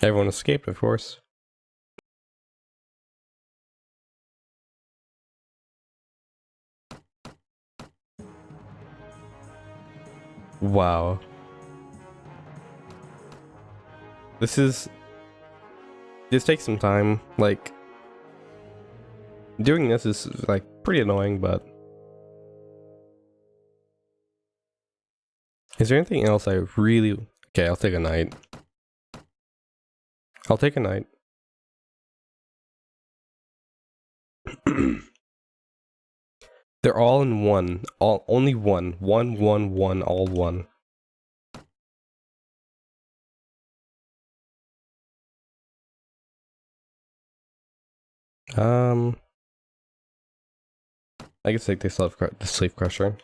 Everyone escaped, of course. Wow. This takes some time. Like, doing this is like pretty annoying, but is there anything else I really... Okay, I'll take a night. I'll take a night. They're all in one. Only one. One, all one. I guess take the Slave Crusher.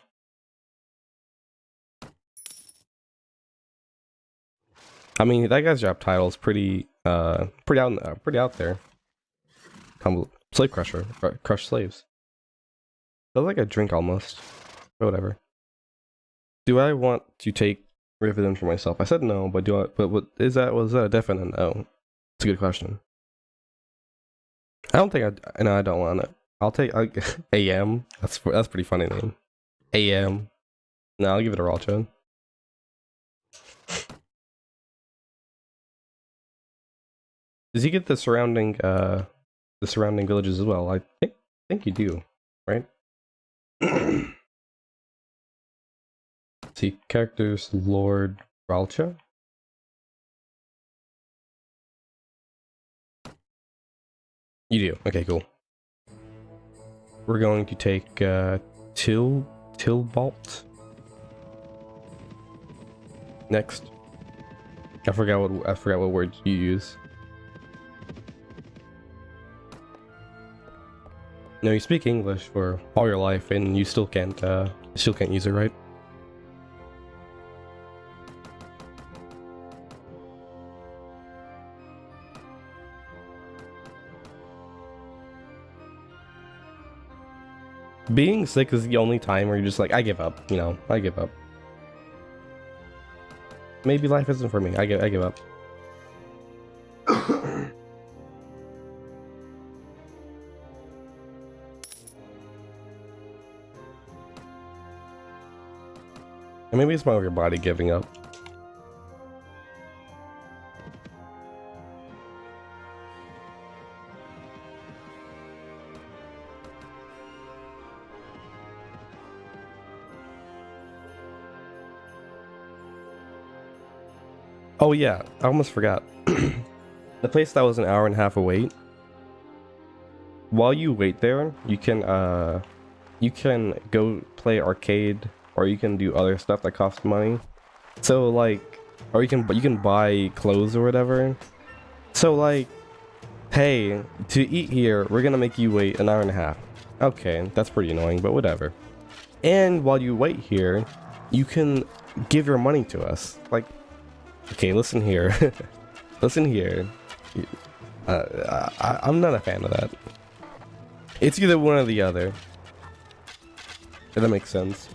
I mean, that guy's job title is pretty out there. Slave Crusher, crush slaves. That's like a drink almost, but whatever. Do I want to take Riveton for myself? I said no, but do I? But what is that? Was that a definite no? It's a good question. I don't think no, I don't want it. I'll take AM. That's pretty funny name. AM. No, I'll give it a raw chun. Does he get the surrounding villages as well? I think you do, right? See, characters, Lord Ralcha. You do. Okay, cool. We're going to take Tilbolt next. I forgot what word you use. No, you speak English for all your life, and you still can't use it, right? Being sick is the only time where you're just like, I give up, you know, I give up. Maybe life isn't for me. I give up. And maybe it's more of your body giving up. Oh yeah, I almost forgot. The place that was an hour and a half away. While you wait there, you can go play arcade, or you can do other stuff that costs money. So like, or you can buy clothes or whatever. So like, hey, to eat here, we're gonna make you wait an hour and a half. Okay, that's pretty annoying, but whatever. And while you wait here, you can give your money to us. Like, okay, listen here. Listen here. I'm not a fan of that. It's either one or the other. If that makes sense.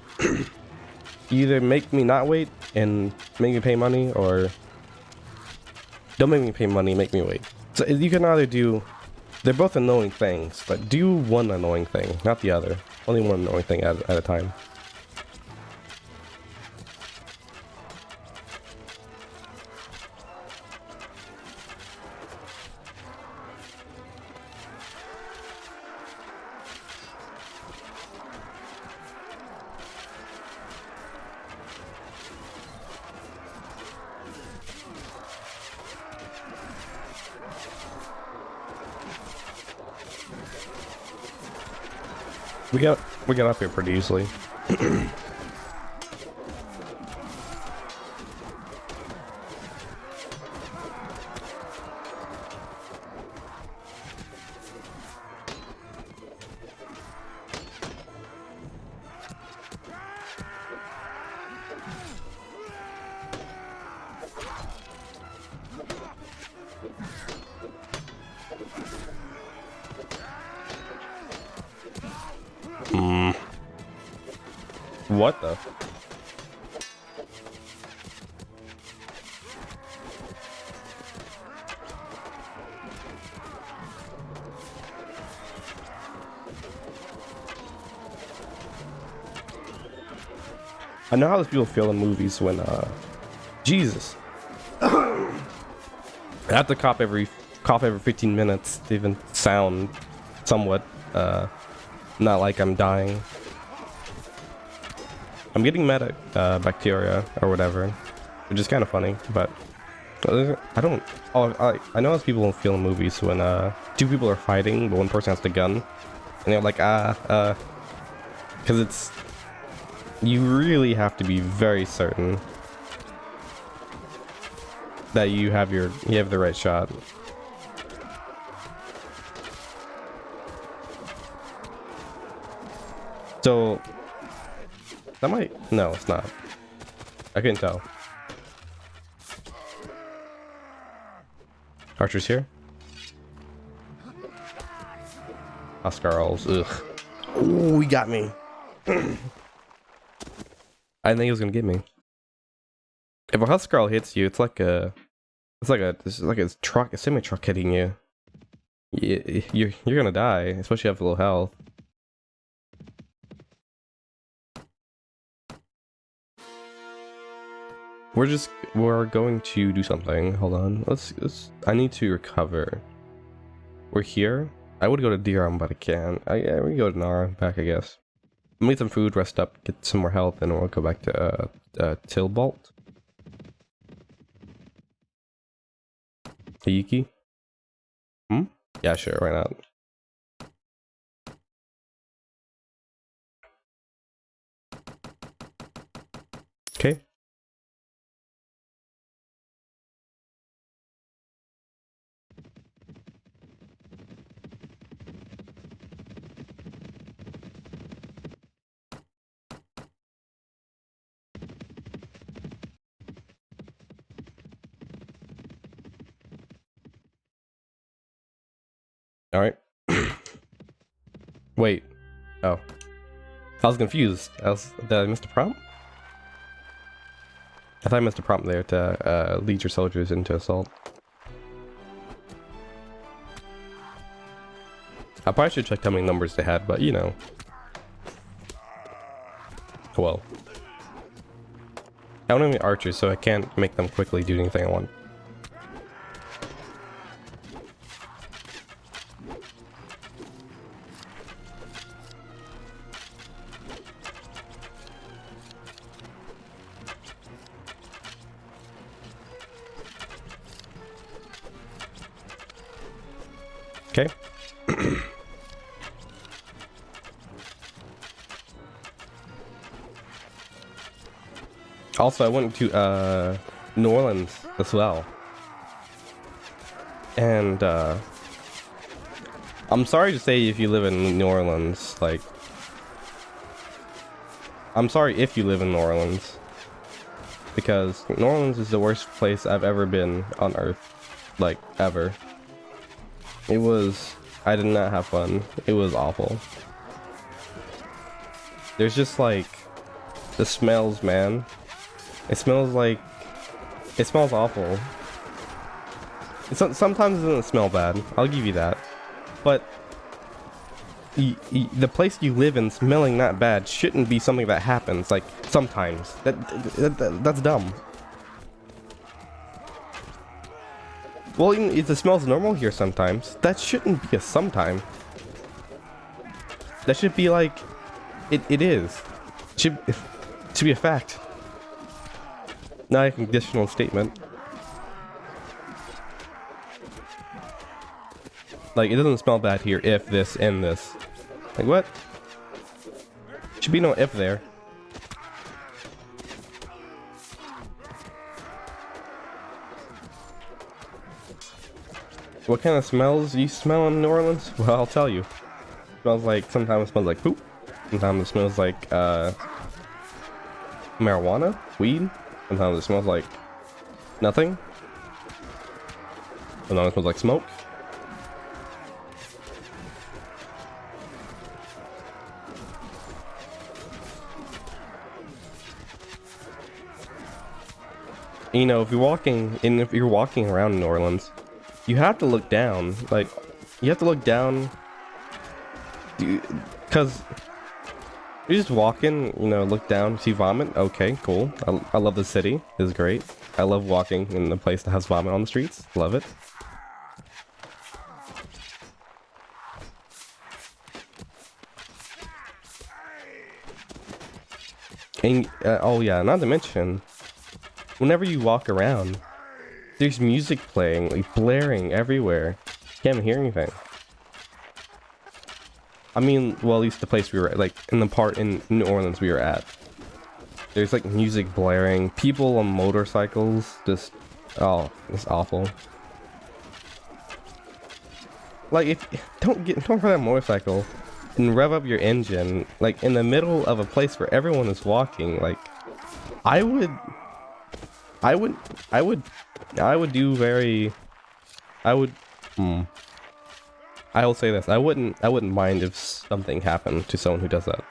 You either make me not wait and make me pay money, or don't make me pay money, make me wait. So you can either do... They're both annoying things, but do one annoying thing, not the other. Only one annoying thing at a time. We got up here pretty easily. What the? I know how those people feel in movies when Jesus. I have to cough every 15 minutes to even sound somewhat not like I'm dying. I'm getting meta bacteria or whatever, which is kind of funny, but I don't. Oh, I know how people feel in movies when two people are fighting, but one person has the gun, and they're like because it's, you really have to be very certain that you have the right shot. So that might, no, it's not. I couldn't tell. Archer's here. Oscarls, ugh. Oh, he got me. I didn't think he was gonna get me. If a Huskarl hits you, it's like a truck, a semi truck hitting you. You're gonna die, especially if you have low health. We're going to do something. Hold on. I need to recover. We're here. I would go to Diram, but I can't. Yeah, we can go to Nara, back, I guess. I'll eat some food, rest up, get some more health, and we'll go back to Tilbolt. Yuki? Hmm? Yeah, sure, why not? Okay. All right. Wait. Oh. I was confused. Did I miss the prompt? I thought I missed a prompt there to lead your soldiers into assault. I probably should check how many numbers they had, but you know. Well. I don't have any archers, so I can't make them quickly do anything I want. Okay. Also, I went to New Orleans as well. And I'm sorry to say if you live in New Orleans, like, I'm sorry if you live in New Orleans, because New Orleans is the worst place I've ever been on Earth, like, ever. It was, I did not have fun. It was awful. There's just like, the smells, man. It smells awful. Sometimes it doesn't smell bad, I'll give you that. But the place you live in smelling that bad shouldn't be something that happens, like, sometimes. That's dumb. Well, even if it smells normal here sometimes, that shouldn't be a sometime. That should be like, it is. It should be a fact. Not a conditional statement. Like, it doesn't smell bad here if this and this. Like, what? Should be no if there. What kind of smells do you smell in New Orleans? Well, I'll tell you. It smells like, sometimes it smells like poop. Sometimes it smells like marijuana, weed. Sometimes it smells like nothing. Sometimes it smells like smoke. You know, if you're walking around New Orleans, you have to look down. Like, you have to look down, because You just walk in, you know, look down, see vomit. Okay, cool. I love the city. It's great. I love walking in a place that has vomit on the streets. Love it. And, oh yeah, not to mention, whenever you walk around, there's music playing, like blaring everywhere. Can't even hear anything. I mean, well, at least the place we were at, like in the part in New Orleans we were at. There's like music blaring, people on motorcycles, just, oh, it's awful. Like, don't ride a motorcycle and rev up your engine, like in the middle of a place where everyone is walking. Like, I would do very, I will say this, I wouldn't mind if something happened to someone who does that.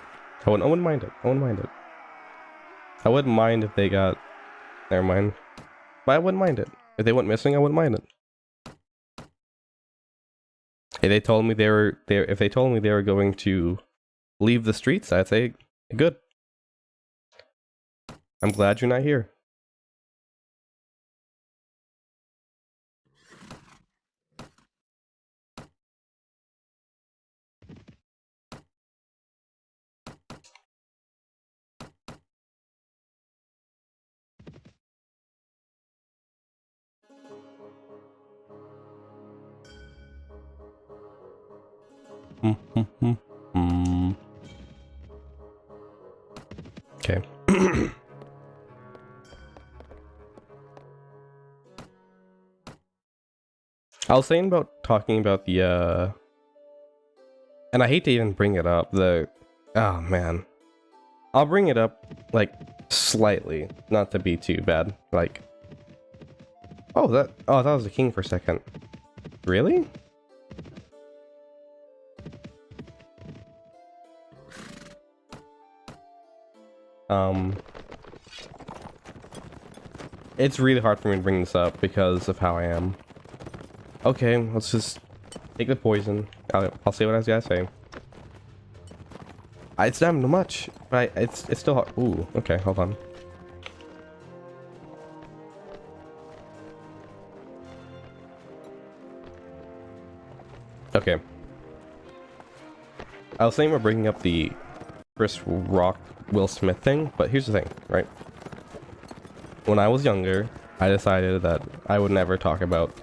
I wouldn't mind it. I wouldn't mind it. I wouldn't mind if they got, never mind. But I wouldn't mind it. If they went missing, I wouldn't mind it. If they told me they were going to leave the streets, I'd say, good. I'm glad you're not here. Okay. I was saying about talking about the and I hate to even bring it up, oh man. I'll bring it up like slightly, not to be too bad. Like, oh that was the king for a second. Really? It's really hard for me to bring this up because of how I am. Okay, let's just take the poison. I'll say what I gotta say. It's not much, but it's still hard. Ooh, okay, hold on. Okay. I was saying we're bringing up the Chris Rock Will Smith thing, but here's the thing, right? When I was younger, I decided that I would never talk about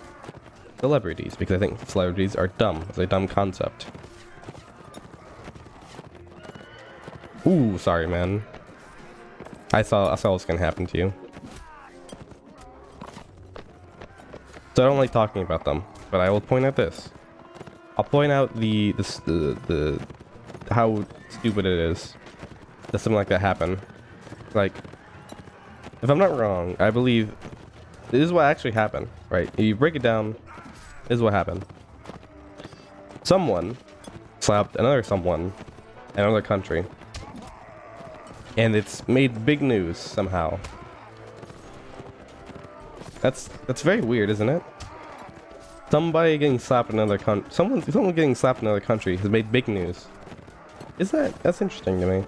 celebrities because I think celebrities are dumb. It's a dumb concept. Ooh, sorry, man. I saw what's gonna happen to you. So I don't like talking about them, but I will point out this. I'll point out the how stupid it is that something like that happened. Like, if I'm not wrong, I believe this is what actually happened, right? If you break it down, this is what happened. Someone slapped another someone in another country, and it's made big news somehow. That's very weird, isn't it? Somebody getting slapped in another country, someone getting slapped in another country has made big news. That's interesting to me?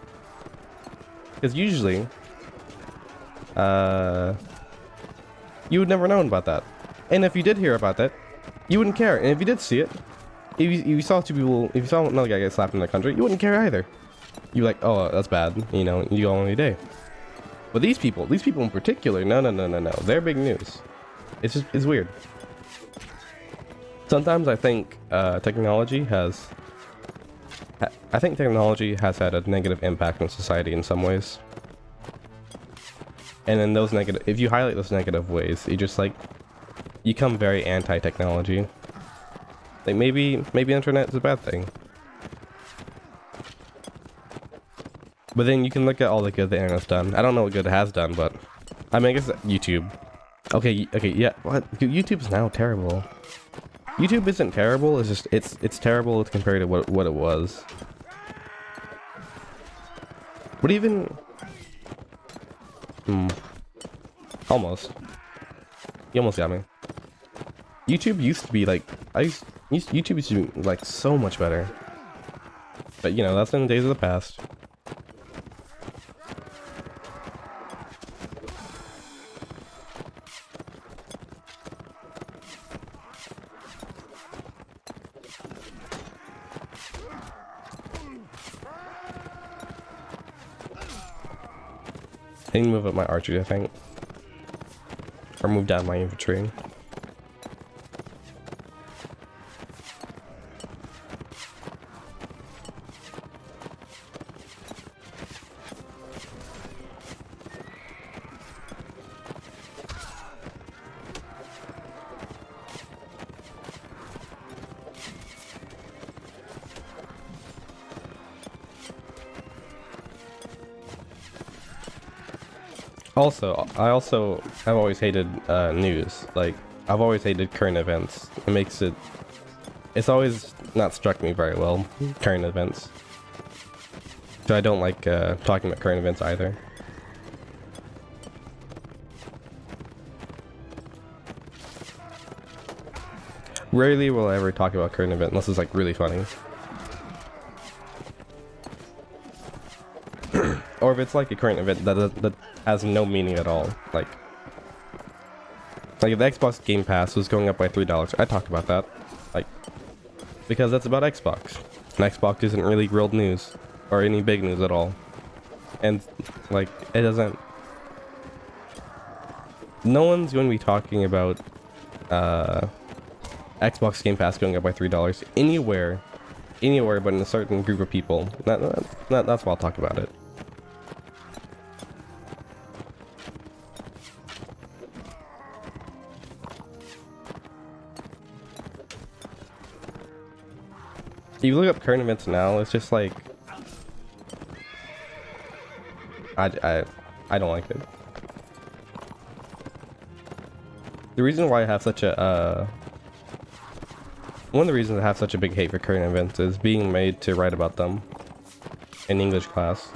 Because usually, you would never known about that. And if you did hear about that, you wouldn't care. And if you did see it, if you saw two people, if you saw another guy get slapped in the country, you wouldn't care either. You're like, oh, that's bad, you know, you go on your day. But these people in particular, no, they're big news. It's weird. Sometimes I think technology has had a negative impact on society in some ways. And then if you highlight those negative ways, you just like, you become very anti-technology. Like maybe internet is a bad thing. But then you can look at all the good the internet's done. I don't know what good it has done, but I mean, I guess YouTube. Okay, yeah, what? YouTube's now terrible. YouTube isn't terrible, it's just, it's terrible compared to what it was. But even... Almost. You almost got me. YouTube used to be like, YouTube used to be like so much better. But you know, that's in the days of the past. I need to move up my archers, I think. Or move down my infantry. Also, I've always hated news. Like, I've always hated current events. It's always not struck me very well, current events. So I don't like talking about current events either. Rarely will I ever talk about current event unless it's like really funny. Or if it's like a current event that has no meaning at all. Like if the Xbox Game Pass was going up by $3, I'd talk about that. Like, because that's about Xbox. And Xbox isn't really real news. Or any big news at all. And, like, it doesn't... No one's going to be talking about Xbox Game Pass going up by $3 anywhere but in a certain group of people. That's why I'll talk about it. If you look up current events now, it's just like I don't like it. The reason why I have such a one of the reasons I have such a big hate for current events is being made to write about them in English class.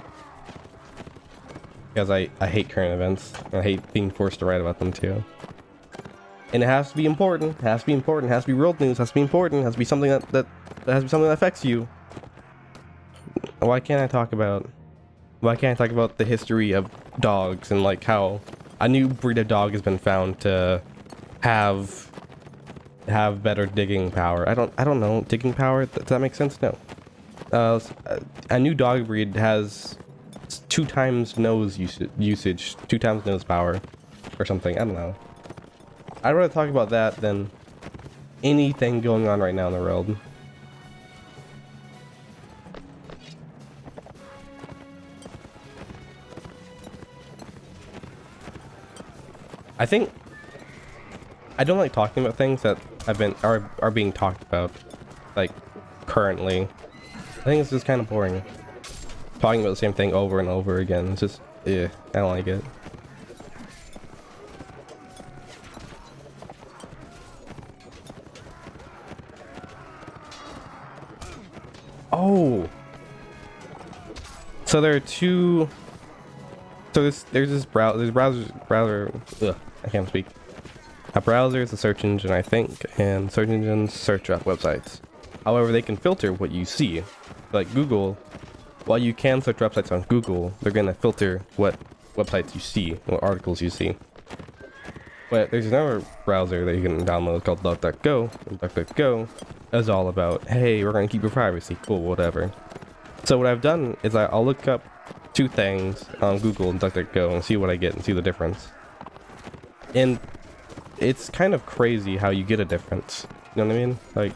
Because I hate current events. I hate being forced to write about them too. And it has to be important. It has to be important. It has to be real news. It has to be important. It has to be something that has to be something that affects you. Why can't I talk about the history of dogs and like how a new breed of dog has been found to have better digging power? I don't know, digging power? Does that make sense? No. A new dog breed has 2 times nose usage, 2 times nose power, or something. I don't know. I'd rather talk about that than anything going on right now in the world. I think I don't like talking about things that are being talked about, like, currently. I think it's just kind of boring. Talking about the same thing over and over again. It's just, I don't like it. Oh! So there are two... So there's this browser... Ugh, I can't speak. A browser is a search engine, I think, and search engines search up websites. However, they can filter what you see. Like Google, while you can search websites on Google, they're going to filter what websites you see, what articles you see. But there's another browser that you can download called DuckDuckGo, and DuckDuckGo is all about, hey, we're going to keep your privacy, cool, whatever. So what I've done is I'll look up 2 things on Google and DuckDuckGo and see what I get and see the difference. And it's kind of crazy how you get a difference. You know what I mean? Like,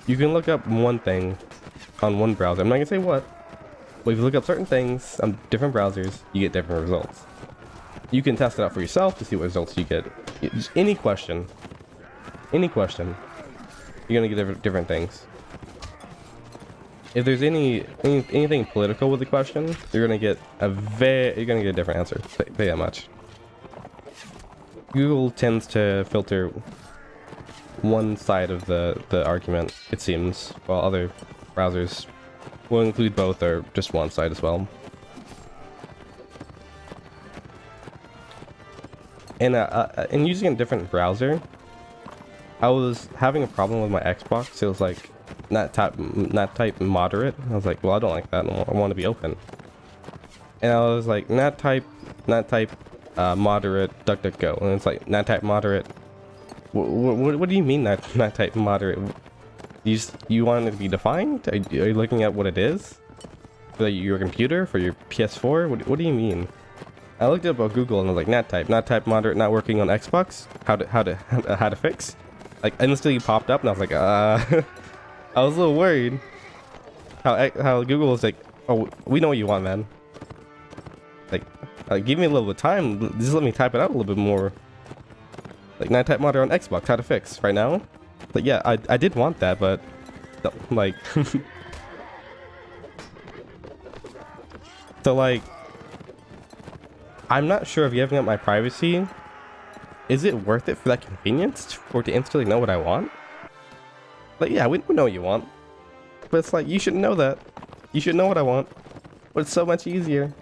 you can look up one thing on one browser. I'm not gonna say what, but if you look up certain things on different browsers, you get different results. You can test it out for yourself to see what results you get. Just any question, you're gonna get different things. If there's anything political with the question, you're gonna get a different answer. Say that much. Google tends to filter one side of the argument, it seems, while other browsers will include both or just one side as well. And in using a different browser, I was having a problem with my Xbox. It was like not type moderate. I was like, well, I don't like that. I want to be open. And I was like, not type moderate DuckDuckGo, and it's like not type moderate. What do you mean not type moderate? You want it to be defined? Are you looking at what it is for your computer, for your PS4? What do you mean? I looked up on Google and I was like, NAT type moderate not working on Xbox. How to fix? Like instantly popped up and I was like, I was a little worried. How Google was like, oh, we know what you want, man. Like, give me a little bit of time. Just let me type it out a little bit more. Like NAT type moderate on Xbox. How to fix right now? But yeah, I did want that, but like, so like. I'm not sure if giving up my privacy, is it worth it for that convenience or to instantly know what I want? Like, yeah, we know what you want, but it's like, you should know that. You should know what I want, but it's so much easier.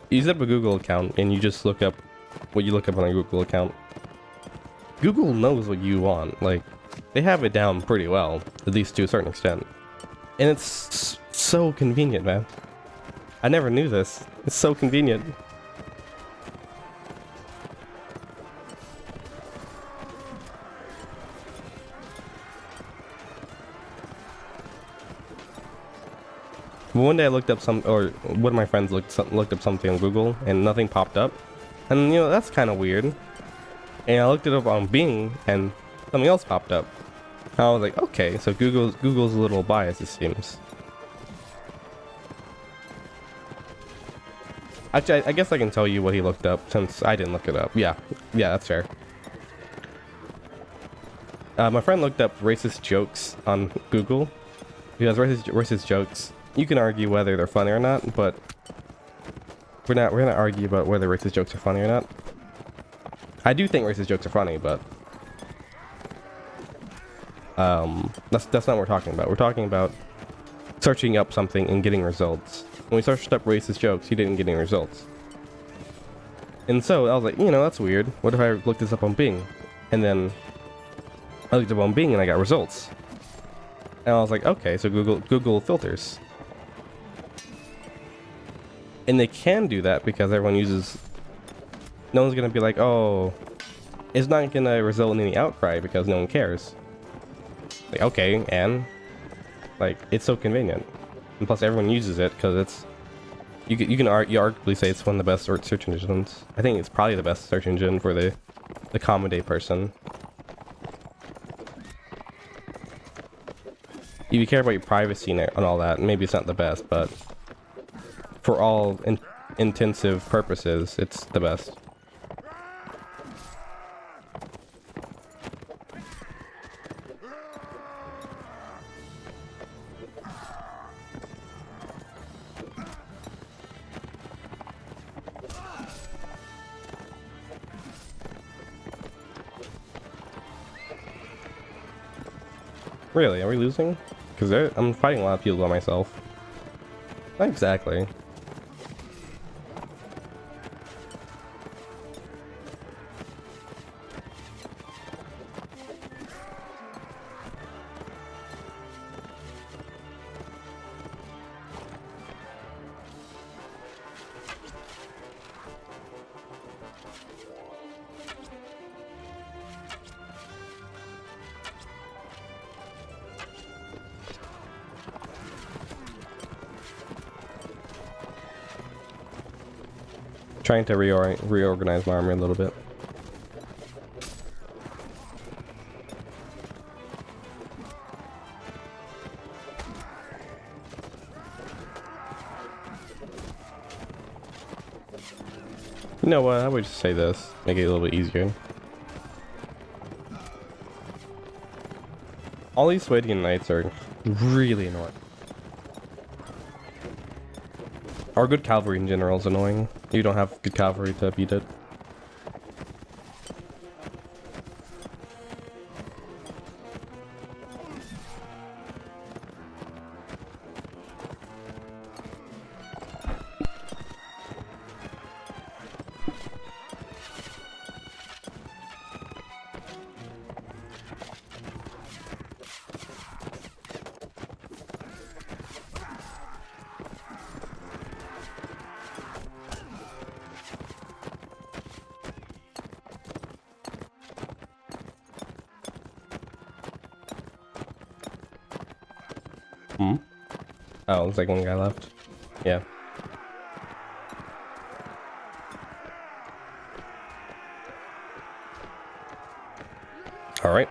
You set up a Google account and you just look up what you look up on a Google account. Google knows what you want. Like, they have it down pretty well, at least to a certain extent. And it's so convenient, man. I never knew this. It's so convenient. One day I looked up or one of my friends looked up something on Google and nothing popped up. And you know, that's kind of weird. And I looked it up on Bing and something else popped up. I was like, okay, so Google's a little biased, it seems. Actually, I guess I can tell you what he looked up since I didn't look it up. Yeah, that's fair. My friend looked up racist jokes on Google. Because racist jokes, you can argue whether they're funny or not, but we're gonna argue about whether racist jokes are funny or not. I do think racist jokes are funny, but that's not what we're talking about. We're talking about searching up something and getting results. When we searched up racist jokes, he didn't get any results. And so I was like, you know, that's weird. What if I looked this up on Bing? And then I looked up on Bing and I got results. And I was like, okay, so Google filters. And they can do that because everyone uses... No one's gonna be like, oh, it's not gonna result in any outcry because no one cares. Like, okay, and like, it's so convenient, and plus everyone uses it because it's you arguably say it's one of the best search engines. I think it's probably the best search engine for the common day person. If you care about your privacy and all that, maybe it's not the best, but for all intensive purposes, it's the best. Really? Are we losing? Because I'm fighting a lot of people by myself. Not exactly. Trying to reorganize my army a little bit. You know what? I would just say this, make it a little bit easier. All these Swedian knights are really annoying. Our good cavalry in general is annoying. You don't have good cavalry to beat it. Oh, looks like one guy left. Yeah. All right.